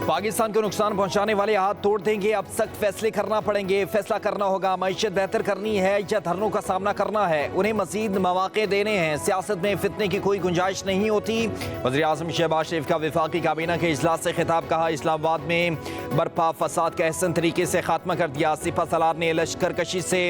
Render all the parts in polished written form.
पाकिस्तान को नुकसान पहुंचाने वाले हाथ तोड़ देंगे। अब सख्त फैसले करना पड़ेंगे। फैसला करना होगा, मईशत बेहतर करनी है या धरनों का सामना करना है। उन्हें मजीद मौके देने हैं। सियासत में फितने की कोई गुंजाइश नहीं होती। वज़ीर आज़म शहबाज शरीफ का वफाकी काबीना के इजलास से खिताब। कहा, इस्लामाबाद में बर्पा फसाद का अहसन तरीके से खात्मा कर दिया। सिपा सलार ने लश्कर कशी से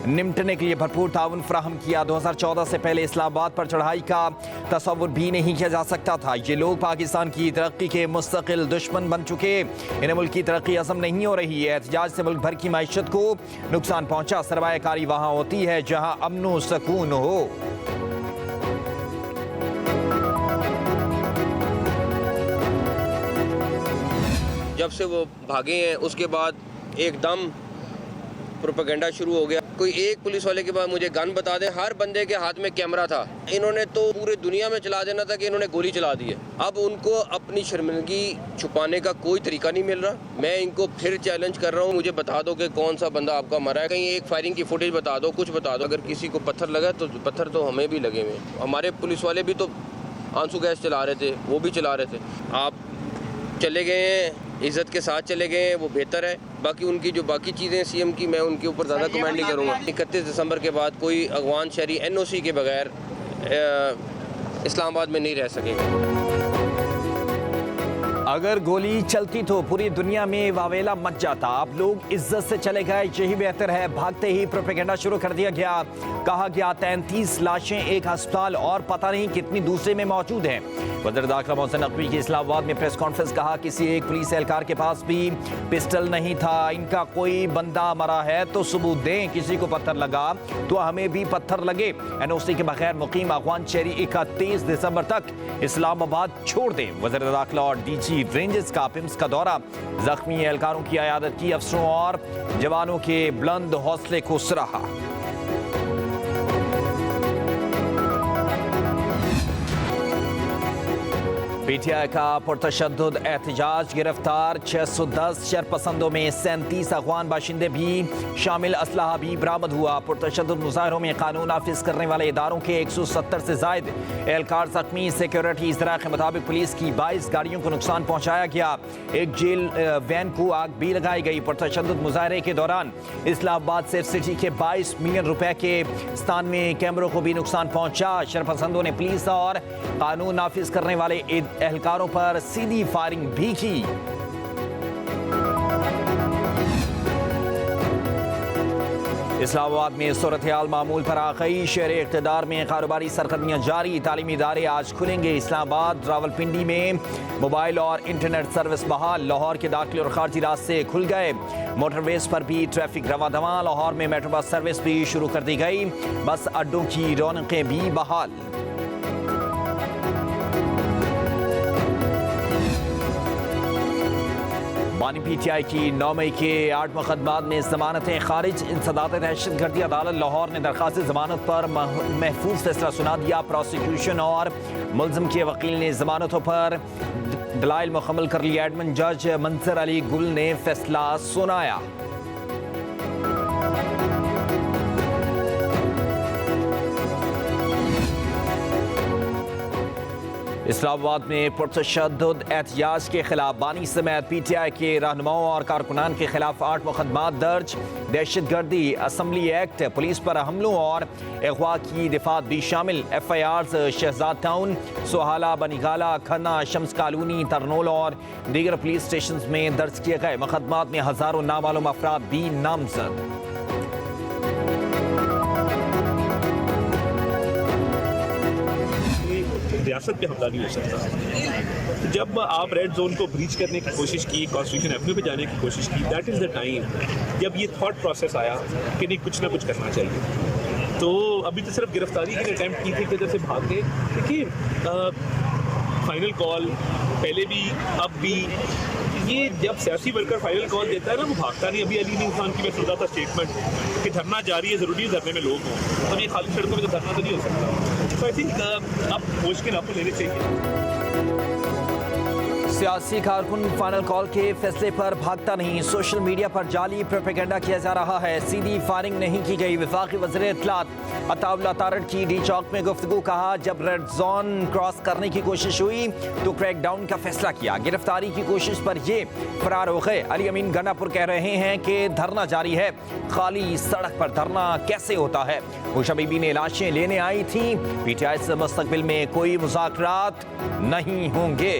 निपटने के लिए भरपूर ताउन फराहम किया। 2014 से पहले इस्लामाबाद पर चढ़ाई का तसव्वुर भी नहीं किया जा सकता था। ये लोग पाकिस्तान की तरक्की के मुस्तकिल दुश्मन बन चुके। इन्हें मुल्क की तरक्की हज़म नहीं हो रही है। एहतजाज से मुल्क भर की माइशत को नुकसान पहुंचा। सरमायाकारी वहां होती है जहां अमन सुकून हो। जब से वो भागे हैं उसके बाद एकदम प्रोपेगेंडा शुरू हो गया। कोई एक पुलिस वाले के पास मुझे गन बता दे, हर बंदे के हाथ में कैमरा था। इन्होंने तो पूरे दुनिया में चला देना था कि इन्होंने गोली चला दी है। अब उनको अपनी शर्मिंदगी छुपाने का कोई तरीका नहीं मिल रहा। मैं इनको फिर चैलेंज कर रहा हूँ, मुझे बता दो कि कौन सा बंदा आपका मरा है। कहीं एक फायरिंग की फुटेज बता दो, कुछ बता दो। अगर किसी को पत्थर लगा तो पत्थर तो हमें भी लगे हुए। हमारे पुलिस वाले भी तो आंसू गैस चला रहे थे, वो भी चला रहे थे। आप चले गए हैं, इज्जत के साथ चले गए हैं, वो बेहतर है। बाकी उनकी जो बाकी चीज़ें सीएम की, मैं उनके ऊपर ज़्यादा कमेंट नहीं करूँगा। 31 दिसंबर के बाद कोई अगवान शहरी NOC के बगैर इस्लामाबाद में नहीं रह सकेगा। अगर गोली चलती तो पूरी दुनिया में वावेला मच जाता। अब लोग इज्जत से चले गए, यही बेहतर है। भागते ही प्रोपेगेंडा शुरू कर दिया गया। कहा गया 33 लाशें एक अस्पताल और पता नहीं कितनी दूसरे में मौजूद हैं। वज़ीर दाखिला मोहसिन नकवी की इस्लामाबाद में प्रेस कॉन्फ्रेंस। कहा, किसी एक पुलिस एहलकार के पास भी पिस्टल नहीं था। इनका कोई बंदा मरा है तो सबूत दें। किसी को पत्थर लगा तो हमें भी पत्थर लगे। NOC के बगैर मुकीम अगवान शहरी 31 दिसंबर तक इस्लामाबाद छोड़ दें। वज़ीर दाखिला और DG रेंजेस का पिम्स का दौरा। जख्मी एहलकारों की अयादत की। अफसरों और जवानों के बुलंद हौसले को सराहा। PTI का पुरतशद्दुद एहतजाज। गिरफ्तार 610 शरपसंदों में 37 अफगान बाशिंदे भी शामिल। असलहा भी बरामद हुआ। पुरतशद्दुद मुजाहरों में कानून नाफिज करने वाले इदारों के 170 से जायद एहलकार जख्मी। सिक्योरिटी इजरा के मुताबिक पुलिस की 22 गाड़ियों को नुकसान पहुंचाया गया। एक जेल वैन को आग भी लगाई गई। पुरतशद्दुद मुजाहरे के दौरान इस्लामाबाद सिर्फ सिटी के 22 मिलियन रुपए के स्थान में कैमरों को भी नुकसान पहुंचा। शरपसंदों ने पुलिस और कानून नाफिज करने वाले एहलकारों पर सीधी फायरिंग भी की। इस्लामाबाद में सूरत हाल मामूल पर आ गई। शहर इक़्तिदार में कारोबारी सरगर्मियां जारी। तालीमी इदारे आज खुलेंगे। इस्लामाबाद रावलपिंडी में मोबाइल और इंटरनेट सर्विस बहाल। लाहौर के दाखिली और खारजी रास्ते खुल गए। मोटरवेज पर भी ट्रैफिक रवा दवा। लाहौर में मेट्रो बस सर्विस भी शुरू कर दी गई। बस अड्डों की रौनकें भी बहाल। बानी PTI की 9 मई के 8 मुकदमात में जमानतें खारिज। इंसदाद दहशतगर्दी अदालत लाहौर ने दरख्वास्त जमानत पर महफूज फैसला सुना दिया। प्रोसिक्यूशन और मुल्ज़िम के वकील ने जमानतों पर दलाइल मुकम्मल कर लिया। एडमिन जज मंजर अली गुल ने फैसला सुनाया। इस्लामाबाद में पुरतशद्दुद एहतजाज के खिलाफ बानी समेत PTI के रहनुमाओं और कारकुनान के खिलाफ 8 मुकदमात दर्ज। दहशतगर्दी, असम्बली एक्ट, पुलिस पर हमलों और अगवा की दिफात भी शामिल। FIRs शहजाद टाउन, सोहाला, बनीगाला, खन्ना, शम्स कॉलोनी, तरनोल और दीगर पुलिस स्टेशन में दर्ज किए गए। मुकदमात में हजारों नामालूम अफराद भी नामजद। रियासत पे हमला नहीं हो सकता। जब आप रेड जोन को ब्रीच करने की कोशिश की, कॉन्स्टिट्यूशन एवेन्यू पे जाने की कोशिश की, दैट इज़ द टाइम जब ये थॉट प्रोसेस आया कि नहीं, कुछ ना कुछ करना चाहिए। तो अभी तो सिर्फ गिरफ्तारी की अटैम्प्ट की थी कि इधर से भाग गए। देखिए, फाइनल कॉल पहले भी अब भी, ये जब सियासी वर्कर फाइनल कॉल देता है ना, वो भागता नहीं। अभी अली खान की मैं सुनता था स्टेटमेंट कि धरना जारी है, ज़रूरी है धरने में लोग हों। अब ये खाली सड़कों में तो धरना तो नहीं हो सकता। तो आई थिंक अब होश के नापे लेने चाहिए। सियासी कारकुन फाइनल कॉल के फैसले पर भागता नहीं, सोशल मीडिया पर जाली प्रोपेगेंडा किया जा रहा है। सीधी फायरिंग नहीं की गई। वफाकी वज़ीर इत्तलात अताउल्लाह तारड़ की डी चौक में गुफ्तगू। कहा, जब रेड जोन क्रॉस करने की कोशिश हुई तो क्रैकडाउन का फैसला किया। गिरफ्तारी की कोशिश पर ये फरार हो गए। अली अमीन गनापुर कह रहे हैं कि धरना जारी है। खाली सड़क पर धरना कैसे होता है? खुशा बीबी ने लाशें लेने आई थी। पीटीआई से मुस्तकबिल में कोई मुज़ाकरात नहीं होंगे।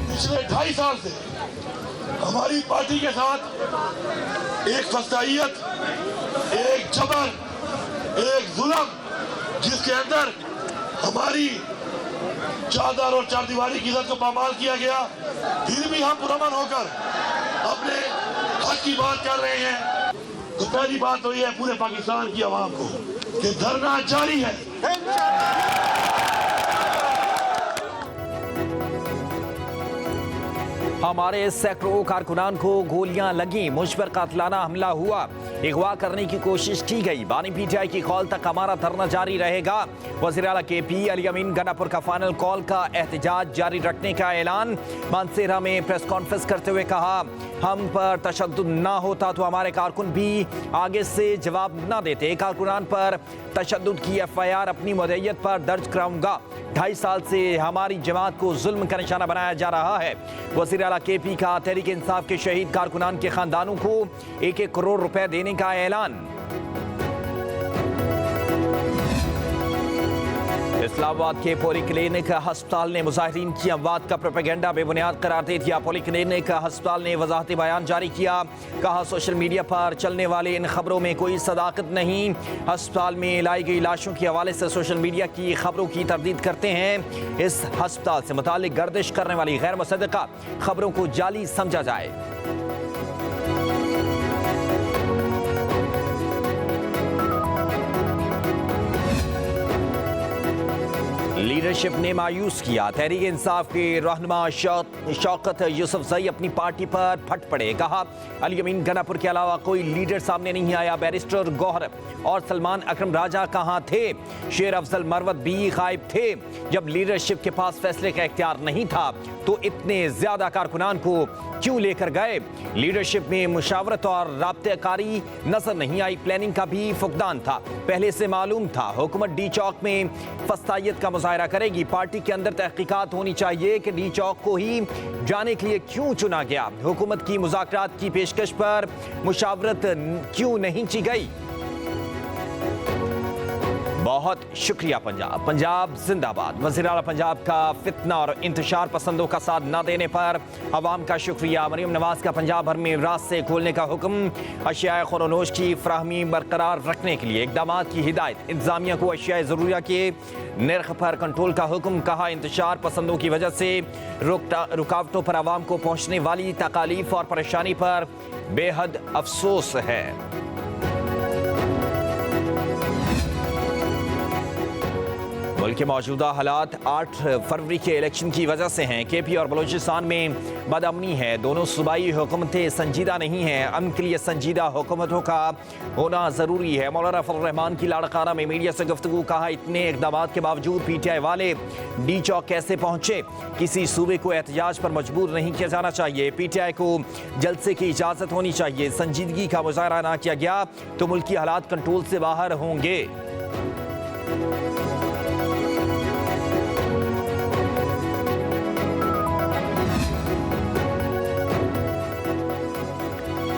पिछले 2.5 साल से हमारी पार्टी के साथ एक फसाइयत, एक जबर, एक जुल्म, जिसके अंदर हमारी चादर और चारदीवारी की इज्जत को पामाल किया गया, फिर भी हम पुरअमन होकर अपने हक की बात कर रहे हैं। तो पहली बात तो यह है पूरे पाकिस्तान की आवाम को कि धरना जारी है। हमारे सैकड़ों कारकुनान को गोलियां लगी, मुझ पर कातलाना हमला हुआ, अगवा करने की कोशिश की गई। बानी पीटीआई की कॉल तक हमारा धरना जारी रहेगा। वज़ीर आला KP अली अमीन गनापुर का फाइनल कॉल का एहतजाज जारी रखने का ऐलान। मानसेरा में प्रेस कॉन्फ्रेंस करते हुए कहा, हम पर तशद्दुद ना होता तो हमारे कारकुन भी आगे से जवाब ना देते। कारकुनान पर तशद्दुद की FIR अपनी मुद्दत पर दर्ज कराऊंगा। 2.5 साल से हमारी जमात को जुल्म का निशाना बनाया जा रहा है। वज़ीर आला KP का तहरीक इंसाफ के शहीद कारकुनान के खानदानों को 1-1 करोड़ रुपए देने का ऐलान। इस्लामाबाद के पॉलीक्लिनिक अस्पताल ने मुजाहिरीन की अमवात का प्रोपेगेंडा बेबुनियाद करार दे दिया। पॉलीक्लिनिक अस्पताल ने वजाहती बयान जारी किया। कहा, सोशल मीडिया पर चलने वाले इन खबरों में कोई सदाकत नहीं। अस्पताल में लाई गई लाशों के हवाले से सोशल मीडिया की खबरों की तरदीद करते हैं। इस अस्पताल से मुताल्लिक गर्दिश करने वाली गैर मुसद्दका खबरों को जाली समझा जाए। लीडरशिप ने मायूस किया। तहरीक इंसाफ के रहनुमा शौकत यूसुफजई अपनी पार्टी पर फट पड़े। कहा, अली अमीन गनापुर के अलावा कोई लीडर सामने नहीं आया। बैरिस्टर गौहर और सलमान अकरम राजा कहाँ थे? शेर अफजल मरवत भी गायब थे। जब लीडरशिप के पास फैसले का इख्तियार नहीं था तो इतने ज्यादा कारकुनान को क्यों लेकर गए? लीडरशिप में मुशावरत और राब्तेकारी नजर नहीं आई। प्लानिंग का भी फुकदान था, पहले से मालूम था। हुकूमत डी चौक में फस्तायत का मुजाहरा करेगी। पार्टी के अंदर तहकीकात होनी चाहिए कि डी चौक को ही जाने के लिए क्यों चुना गया। हुकूमत की मुज़ाकरात की पेशकश पर मुशावरत क्यों नहीं की गई? बहुत शुक्रिया पंजाब। पंजाब जिंदाबाद। वज़ीर आला पंजाब का फितना और इंतशार पसंदों का साथ न देने पर अवाम का शुक्रिया। मरीम नवाज का पंजाब भर में रात से खोलने का हुक्म। अशियाए खुरोनोश की फराहमी बरकरार रखने के लिए इक़दाम की हिदायत। इंतजामिया को अशियाए ज़रूरिया के नर्ख पर कंट्रोल का हुक्म। कहा, इंतशार पसंदों की वजह से रुकावटों पर अवाम को पहुँचने वाली तकालीफ और परेशानी पर बेहद अफसोस है। मुल्क के मौजूदा हालात 8 फरवरी के इलेक्शन की वजह से हैं। KP और बलूचिस्तान में बदअमनी है। दोनों सूबाई हुकूमतें संजीदा नहीं हैं। अमन के लिए संजीदा हुकूमतों का होना ज़रूरी है। मौलाना फजल रहमान की लाड़काना में मीडिया से गुफ्तगू। कहा, इतने इक़दाम के बावजूद PTI वाले डी चौक कैसे पहुँचे? किसी सूबे को एहतजाज पर मजबूर नहीं किया जाना चाहिए। PTI को जलसे की इजाज़त होनी चाहिए। संजीदगी का मुजाहरा ना किया गया तो मुल्की हालात कंट्रोल से बाहर होंगे।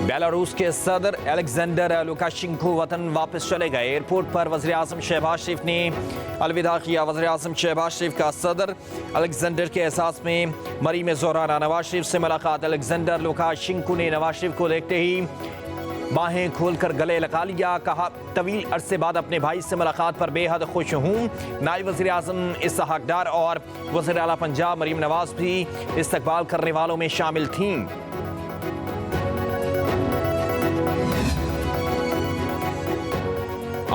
बेलारूस के सदर अलेक्जेंडर लुकाशेंको वतन वापस चले गए। एयरपोर्ट पर वज़ीर आज़म शहबाज शरीफ ने अलविदा किया। वज़ीर आज़म शहबाज शरीफ का सदर अलेक्जेंडर के एहसास में मरीम ज़ोराना। नवाज शरीफ से मुलाकात। अलेक्जेंडर लुकाशेंको ने नवाज शरीफ को देखते ही बाहें खोलकर गले लगा लिया। कहा, तवील अरसे बाद अपने भाई से मुलाकात पर बेहद खुश हूँ। नायब वज़ीर आज़म इसहाक डार और वज़ीर आला पंजाब मरीम नवाज भी इस्तकबाल करने वालों में शामिल थीं।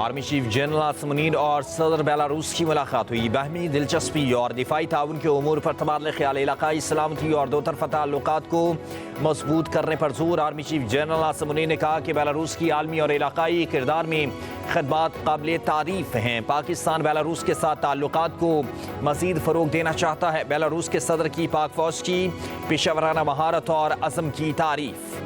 Army chief general Asim Munir और सदर बेलारूस की मुलाकात हुई। बाहमी दिलचस्पी और दिफाई ताउन के उमूर पर तबादला ख्याल, इलाकाई सलामती और दो तरफा ताल्लुकात को मजबूत करने पर जोर। Army chief general Asim Munir ने कहा कि बेलारूस की आलमी और इलाकाई किरदार में खदमात काबिल तारीफ हैं। पाकिस्तान बेलारूस के साथ ताल्लुकात को मजीद फ़रोग देना चाहता है। बेलारूस के सदर की पाक फौज की पेशेवराना महारत और अज़म की तारीफ।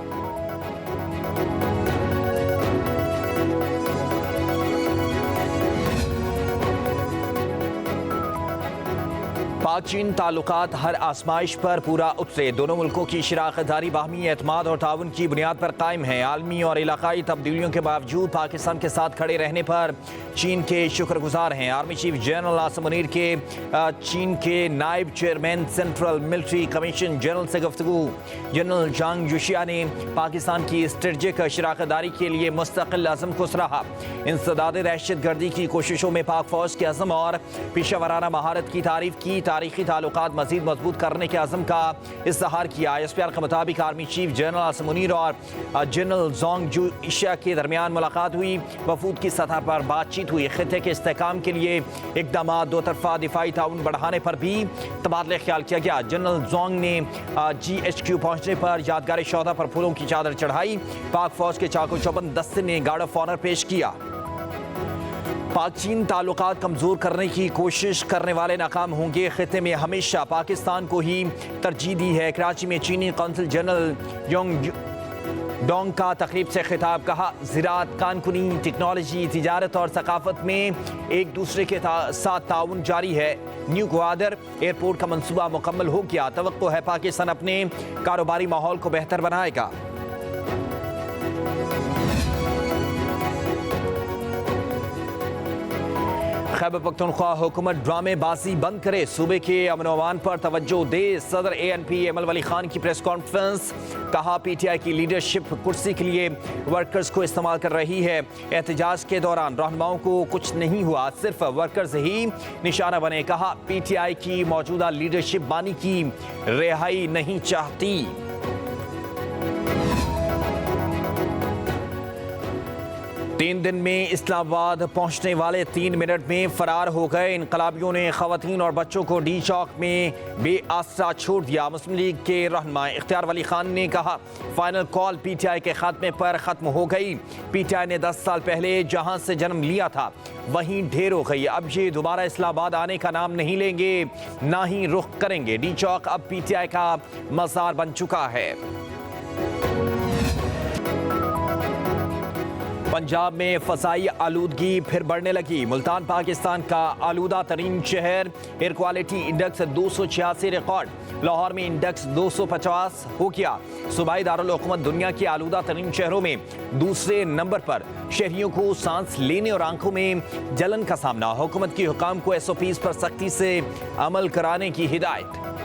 पाक चीन ताल्लुकात हर आजमाइश पर पूरा उतरे। दोनों मुल्कों की शराकतदारी बाहमी एतमाद और ताउन की बुनियाद पर कायम है। आलमी और इलाकाई तब्दीलियों के बावजूद पाकिस्तान के साथ खड़े रहने पर चीन के शुक्रगुजार हैं। Army chief general Asim Munir के चीन के नायब chairman central military commission general से गुफ्तगू। जनरल जांग जुशिया ने पाकिस्तान की स्ट्रेटजिक शराकतदारी के लिए मुस्तकिल अज़म को सराहा। इंसदाद दहशत गर्दी की कोशिशों में पाक फौज के अज़म और पेशेवराना महारत की तारीफ की। तारीखी ताल्लुकात मजीद मजबूत करने के अज़म का इज़हार किया। SPR के मुताबिक army chief general Asim Munir और जनरल जोंग जुशिया के दरमियान मुलाकात हुई। वफूद की सतह पर बातचीत हुई। खित्ते के इस्तेहकाम के लिए इक़दाम, दो तरफा दिफाई ताउन बढ़ाने पर भी तबादला ख्याल किया गया। जनरल जोंग ने GHQ पहुंचने पर यादगार शौदा पर फूलों की चादर चढ़ाई। पाक फौज के चाको चौबंद दस्ते ने गार्ड ऑफ ऑनर पेश किया। पाक चीन ताल्लुकात कमज़ोर करने की कोशिश करने वाले नाकाम होंगे। खित्ते में हमेशा पाकिस्तान को ही तरजीह दी है। कराची में चीनी कौंसल जनरल योंग डोंग का तकरीब से खिताब, कहा ज़राअत, कानकुनी, टेक्नोलॉजी, तिजारत और सकाफत में एक दूसरे के साथ ताउन जारी है। न्यू ग्वादर एयरपोर्ट का मंसूबा मुकम्मल हो गया। तवक्को है पाकिस्तान अपने कारोबारी माहौल को बेहतर बनाएगा। खैबर पख्तूनख्वा हुकूमत ड्रामेबाजी बंद करे, सूबे के अमन व अमान पर तवज्जो दे। सदर ANP अमल वली खान की प्रेस कॉन्फ्रेंस, कहा PTI की लीडरशिप कुर्सी के लिए वर्कर्स को इस्तेमाल कर रही है। एहतजाज के दौरान रहनुमाओं को कुछ नहीं हुआ, सिर्फ वर्कर्स ही निशाना बने। कहा PTI की मौजूदा लीडरशिप बानी की रिहाई नहीं चाहती। 3 दिन में इस्लामाबाद पहुंचने वाले 3 मिनट में फरार हो गए इनकलाबियों ने खवातीन और बच्चों को डी चौक में बेआसरा छोड़ दिया। मुस्लिम लीग के रहनुमा इख्तियार वली खान ने कहा फाइनल कॉल PTI के खात्मे पर ख़त्म हो गई। PTI ने 10 साल पहले जहां से जन्म लिया था वहीं ढेर हो गई। अब ये दोबारा इस्लामाबाद आने का नाम नहीं लेंगे, ना ही रुख करेंगे। डी चौक अब PTI का मज़ार बन चुका है। पंजाब में फ़ज़ाई आलूदगी फिर बढ़ने लगी। मुल्तान पाकिस्तान का आलूदा तरीन शहर, air quality index 286 record. Lahore में इंडेक्स 250 हो गया। सूबाई दारुल हुकूमत दुनिया के आलूदा तरीन शहरों में दूसरे नंबर पर। शहरियों को सांस लेने और आंखों में जलन का सामना। हुकूमत की हुकाम को SOPs पर सख्ती से अमल कराने की हिदायत।